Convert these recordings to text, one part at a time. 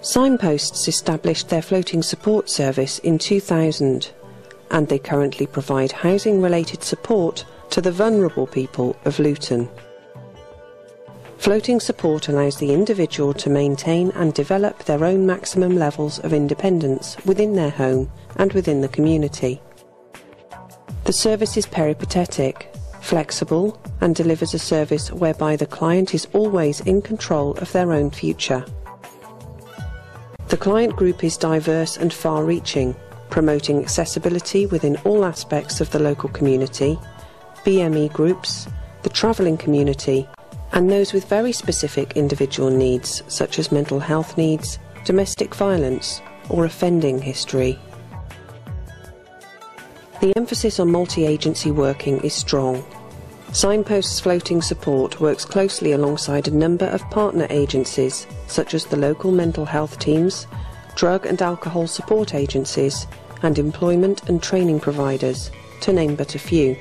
Signposts established their floating support service in 2000, and they currently provide housing-related support to the vulnerable people of Luton. Floating support allows the individual to maintain and develop their own maximum levels of independence within their home and within the community. The service is peripatetic, flexible, and delivers a service whereby the client is always in control of their own future. The client group is diverse and far-reaching, promoting accessibility within all aspects of the local community, BME groups, the travelling community, and those with very specific individual needs such as mental health needs, domestic violence, or offending history. The emphasis on multi-agency working is strong. Signposts Floating Support works closely alongside a number of partner agencies such as the local mental health teams, drug and alcohol support agencies, and employment and training providers, to name but a few.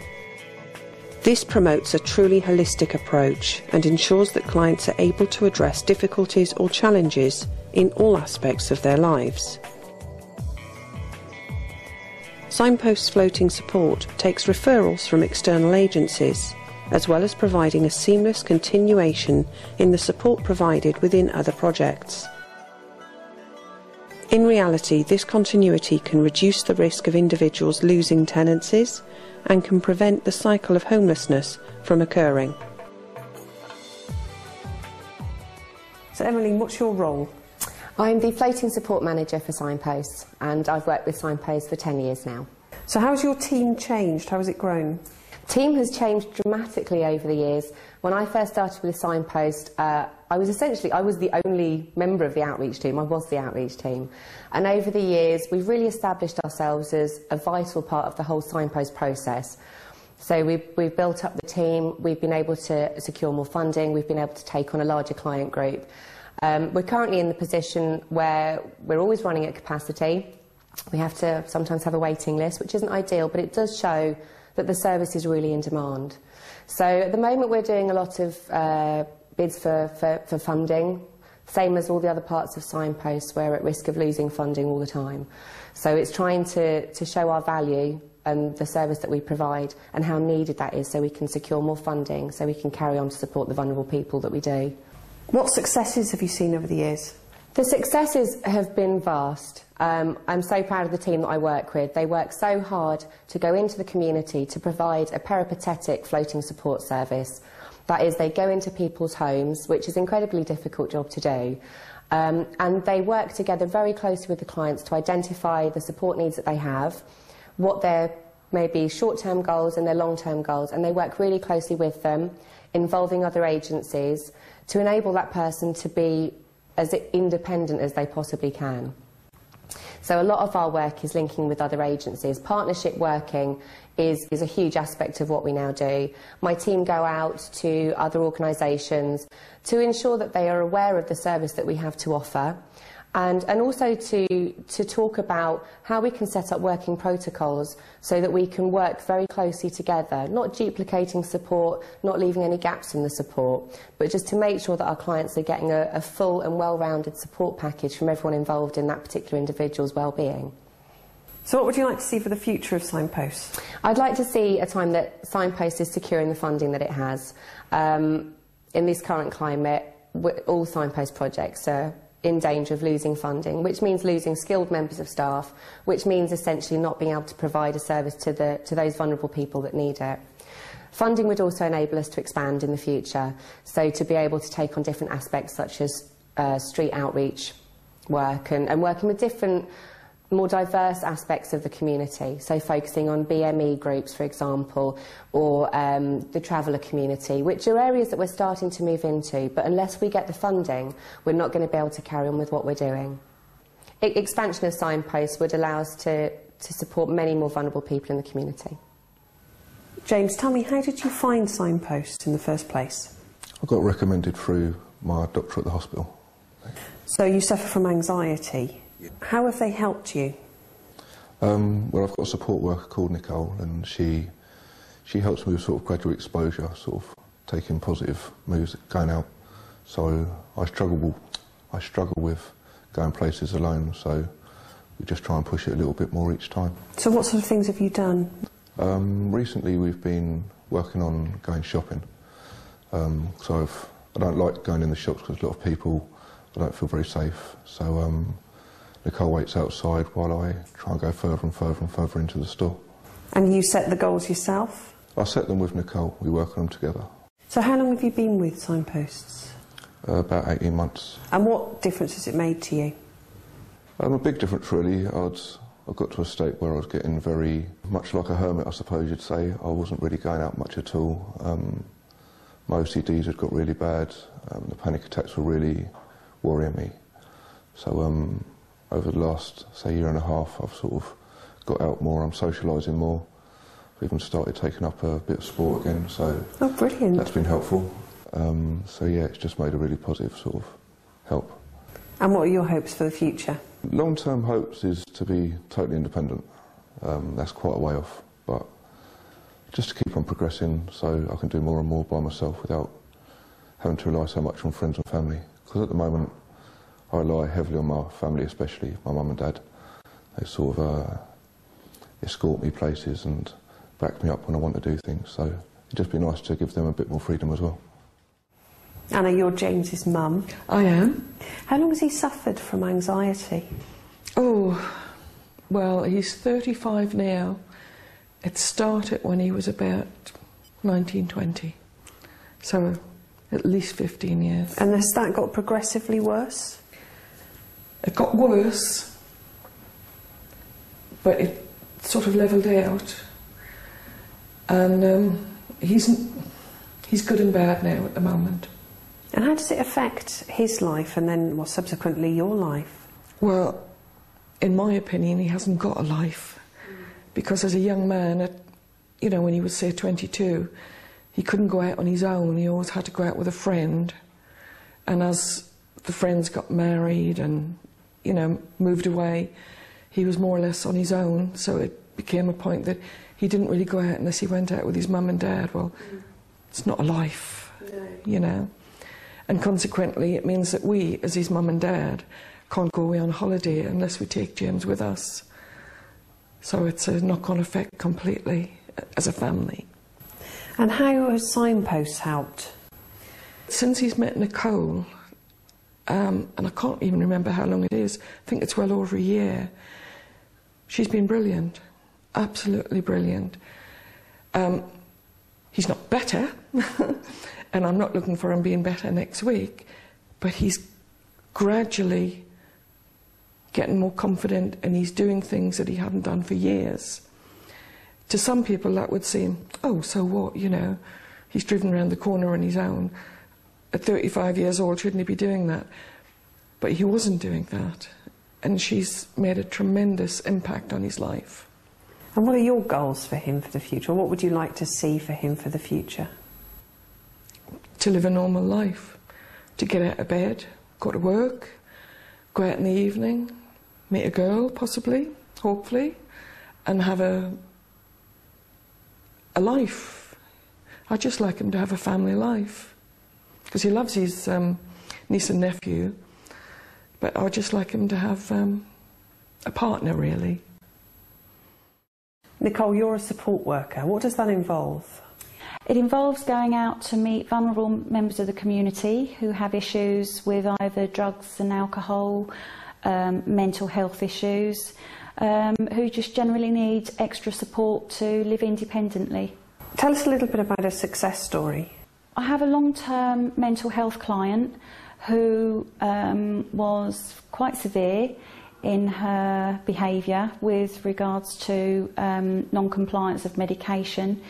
This promotes a truly holistic approach and ensures that clients are able to address difficulties or challenges in all aspects of their lives. Signposts Floating Support takes referrals from external agencies, as well as providing a seamless continuation in the support provided within other projects. In reality, this continuity can reduce the risk of individuals losing tenancies and can prevent the cycle of homelessness from occurring. So Emmeline, what's your role? I'm the Floating Support Manager for Signposts, and I've worked with Signposts for 10 years now. So how has your team changed? How has it grown? The team has changed dramatically over the years. When I first started with Signpost, I was the only member of the outreach team. I was the outreach team. And over the years, we've really established ourselves as a vital part of the whole Signpost process. So we've built up the team, we've been able to secure more funding, we've been able to take on a larger client group. We're currently in the position where we're always running at capacity. We have to sometimes have a waiting list, which isn't ideal, but it does show that the service is really in demand. So at the moment we're doing a lot of bids for funding, same as all the other parts of Signposts. We're at risk of losing funding all the time. So it's trying to show our value and the service that we provide and how needed that is so we can secure more funding, so we can carry on to support the vulnerable people that we do. What successes have you seen over the years? The successes have been vast. I'm so proud of the team that I work with. They work so hard to go into the community to provide a peripatetic floating support service. That is, they go into people's homes, which is an incredibly difficult job to do, and they work together very closely with the clients to identify the support needs that they have, what their maybe short-term goals and their long-term goals, and they work really closely with them, involving other agencies, to enable that person to be as independent as they possibly can. So a lot of our work is linking with other agencies. Partnership working is a huge aspect of what we now do. My team go out to other organisations to ensure that they are aware of the service that we have to offer, and also to talk about how we can set up working protocols so that we can work very closely together, not duplicating support, not leaving any gaps in the support, but just to make sure that our clients are getting a full and well-rounded support package from everyone involved in that particular individual's well-being. So what would you like to see for the future of Signposts? I'd like to see a time that Signposts is securing the funding that it has. In this current climate, all Signpost projects are in danger of losing funding, which means losing skilled members of staff, which means essentially not being able to provide a service to those vulnerable people that need it. Funding would also enable us to expand in the future, so to be able to take on different aspects such as street outreach work and working with different more diverse aspects of the community, so focusing on BME groups, for example, or the traveller community, which are areas that we're starting to move into, but unless we get the funding, we're not going to be able to carry on with what we're doing. Expansion of Signposts would allow us to support many more vulnerable people in the community. James, tell me, how did you find Signposts in the first place? I got recommended through my doctor at the hospital. So you suffer from anxiety. How have they helped you? Well, I've got a support worker called Nicole, and she helps me with sort of gradual exposure, sort of taking positive moves, going out. So I struggle with going places alone, so we just try and push it a little bit more each time. So what sort of things have you done? Recently we've been working on going shopping. So I don't like going in the shops because a lot of people, I don't feel very safe. So Nicole waits outside while I try and go further and further and further into the store. And you set the goals yourself? I set them with Nicole, we work on them together. So how long have you been with Signposts? About 18 months. And what difference has it made to you? A big difference really. I got to a state where I was getting very much like a hermit, I suppose you'd say. I wasn't really going out much at all. My OCDs had got really bad. The panic attacks were really worrying me. So over the last, say, year and a half, I've sort of got out more, I'm socialising more. I've even started taking up a bit of sport again, so oh, brilliant. That's been helpful. So yeah, it's just made a really positive sort of help. And what are your hopes for the future? Long-term hopes is to be totally independent. That's quite a way off, but just to keep on progressing so I can do more and more by myself without having to rely so much on friends and family. Because at the moment I rely heavily on my family, especially my mum and dad. They sort of escort me places and back me up when I want to do things, so it'd just be nice to give them a bit more freedom as well. Anna, you're James's mum. I am. How long has he suffered from anxiety? Oh, well, he's 35 now. It started when he was about 19, 20. So at least 15 years. And has that got progressively worse? It got worse, but it sort of levelled out. And he's good and bad now at the moment. And how does it affect his life and then, well, subsequently your life? Well, in my opinion, he hasn't got a life. Because as a young man, you know, when he was, say, 22, he couldn't go out on his own. He always had to go out with a friend. And as the friends got married and, you know, moved away, he was more or less on his own. So it became a point that he didn't really go out unless he went out with his mum and dad. Well, it's not a life, you know. And consequently, it means that we, as his mum and dad, can't go away on holiday unless we take James with us. So it's a knock-on effect completely as a family. And how has Signposts helped? Since he's met Nicole, and I can't even remember how long it is, I think it's well over a year, she's been brilliant, absolutely brilliant. He's not better, and I'm not looking for him being better next week, but he's gradually getting more confident and he's doing things that he hadn't done for years. To some people that would seem, oh, so what, you know, he's driven around the corner on his own. At 35 years old, shouldn't he be doing that? But he wasn't doing that, and she's made a tremendous impact on his life. And what are your goals for him for the future? What would you like to see for him for the future? To live a normal life, to get out of bed, go to work, go out in the evening, meet a girl, possibly, hopefully, and have a life. I'd just like him to have a family life, because he loves his niece and nephew, but I'd just like him to have a partner, really. Nicole, you're a support worker. What does that involve? It involves going out to meet vulnerable members of the community who have issues with either drugs and alcohol, mental health issues, who just generally need extra support to live independently. Tell us a little bit about a success story. I have a long-term mental health client who was quite severe in her behaviour with regards to non-compliance of medication.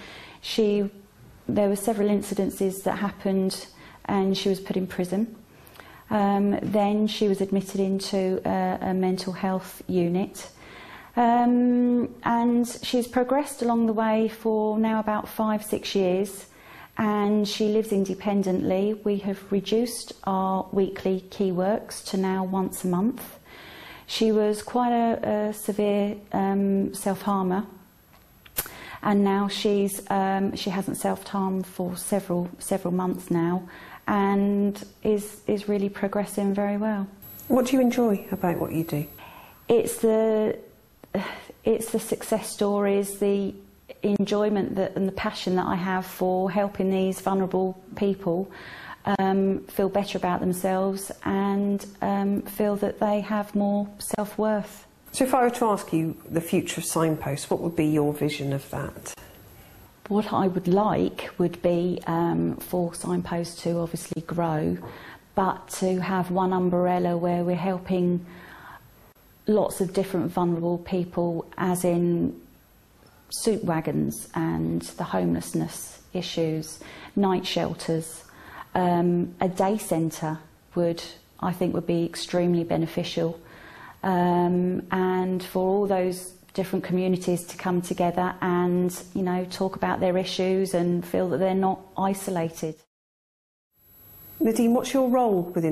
There were several incidences that happened and she was put in prison. Then she was admitted into a mental health unit. And she's progressed along the way for now about 5-6 years, and she lives independently. We have reduced our weekly key works to now once a month. She was quite a severe self-harmer, and now she hasn't self-harmed for several months now, and is really progressing very well. What do you enjoy about what you do? It's the success stories, the enjoyment and the passion that I have for helping these vulnerable people feel better about themselves and feel that they have more self-worth. So if I were to ask you the future of Signposts, what would be your vision of that? What I would like would be for Signposts to obviously grow, but to have one umbrella where we're helping lots of different vulnerable people, as in soup wagons and the homelessness issues, night shelters. A day centre I think would be extremely beneficial, and for all those different communities to come together and, you know, talk about their issues and feel that they're not isolated. Nadine, what's your role within